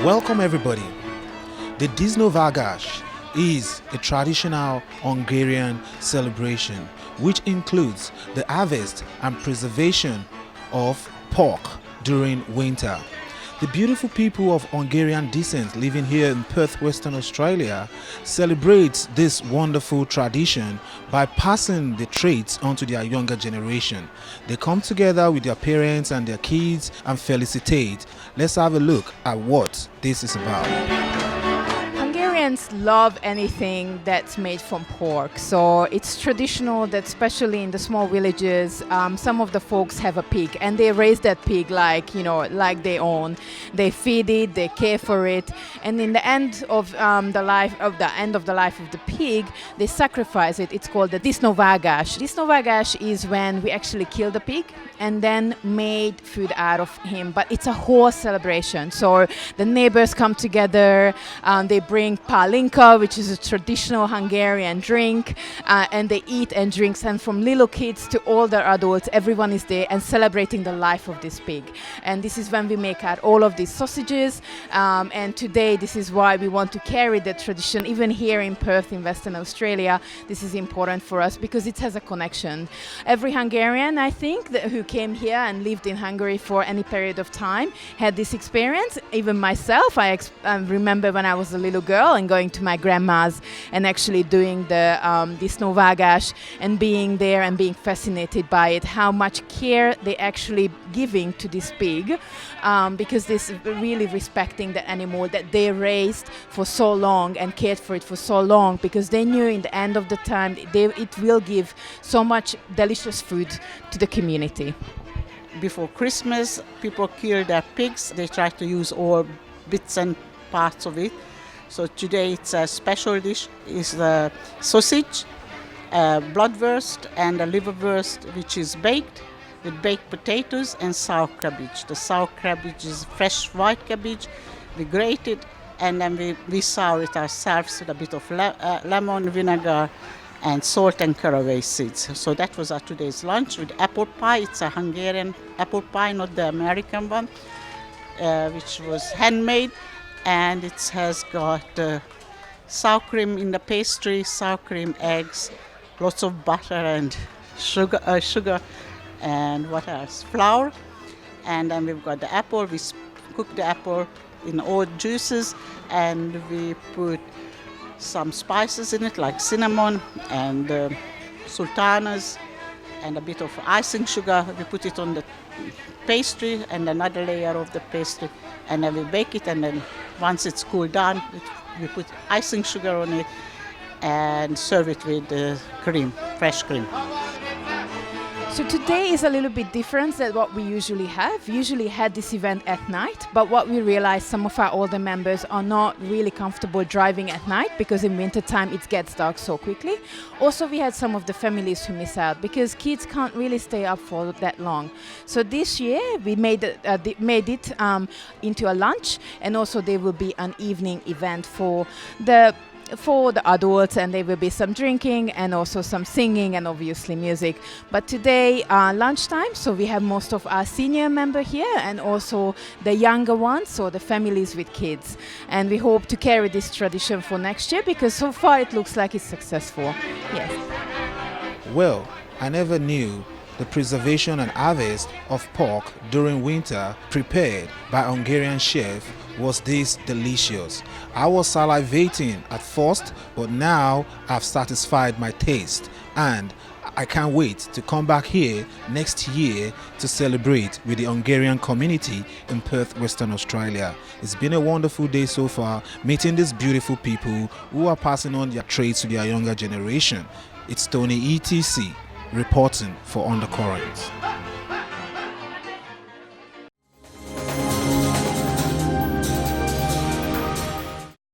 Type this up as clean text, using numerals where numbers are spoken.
Welcome everybody. The Disnovágás is a traditional Hungarian celebration which includes the harvest and preservation of pork during winter. The beautiful people of Hungarian descent living here in Perth, Western Australia celebrate this wonderful tradition by passing the traits on to their younger generation. They come together with their parents and their kids and felicitate. Let's have a look at what this is about. Hungarians love anything that's made from pork, so it's traditional that especially in the small villages, some of the folks have a pig and they raise that pig like their own. They feed it, they care for it, and in the end of the life of the pig, they sacrifice it. It's called the Disnovágás. Disnovágás is when we actually kill the pig and then made food out of him, but it's a whole celebration. So the neighbors come together, they bring palinka, which is a traditional Hungarian drink, and they eat and drink, and from little kids to older adults, everyone is there and celebrating the life of this pig. And this is when we make out all of these sausages, and today this is why we want to carry that tradition even here in Perth in Western Australia. This is important for us because it has a connection. Every Hungarian, I think, who came here and lived in Hungary for any period of time had this experience. Even myself, I remember when I was a little girl and going to my grandma's and actually doing the Disnovágás and being there and being fascinated by it, how much care they actually giving to this pig, because this is really respecting the animal that they raised for so long and cared for it for so long, because they knew in the end of the time it will give so much delicious food to the community. Before Christmas, people kill their pigs. They try to use all bits and parts of it. So today it's a special dish. It's the sausage, bloodwurst and a liverwurst, which is baked with baked potatoes and sour cabbage. The sour cabbage is fresh white cabbage. We grate it and then we sour it ourselves with a bit of lemon, vinegar, and salt and caraway seeds. So that was our today's lunch with apple pie. It's a Hungarian apple pie, not the American one, which was handmade, and it has got sour cream in the pastry, sour cream, eggs, lots of butter and sugar, and what else? Flour. And then we've got the apple. We cook the apple in all juices, and we put some spices in it like cinnamon and sultanas and a bit of icing sugar. We put it on the pastry and another layer of the pastry, and then we bake it, and then once it's cooled down, we put icing sugar on it and serve it with cream, fresh cream. So today is a little bit different than what we usually have. We usually had this event at night, but what we realized, some of our older members are not really comfortable driving at night because in winter time it gets dark so quickly. Also, we had some of the families who miss out because kids can't really stay up for that long. So this year we made it into a lunch, and also there will be an evening event for the adults, and there will be some drinking and also some singing and obviously music. But today lunchtime, so we have most of our senior member here and also the younger ones, so the families with kids, and we hope to carry this tradition for next year because so far it looks like it's successful. Yes. Well, I never knew the preservation and harvest of pork during winter prepared by Hungarian chef was this delicious. I was salivating at first, but now I've satisfied my taste and I can't wait to come back here next year to celebrate with the Hungarian community in Perth, Western Australia. It's been a wonderful day so far, meeting these beautiful people who are passing on their traits to their younger generation. It's Tony ETC reporting for Undercurrents.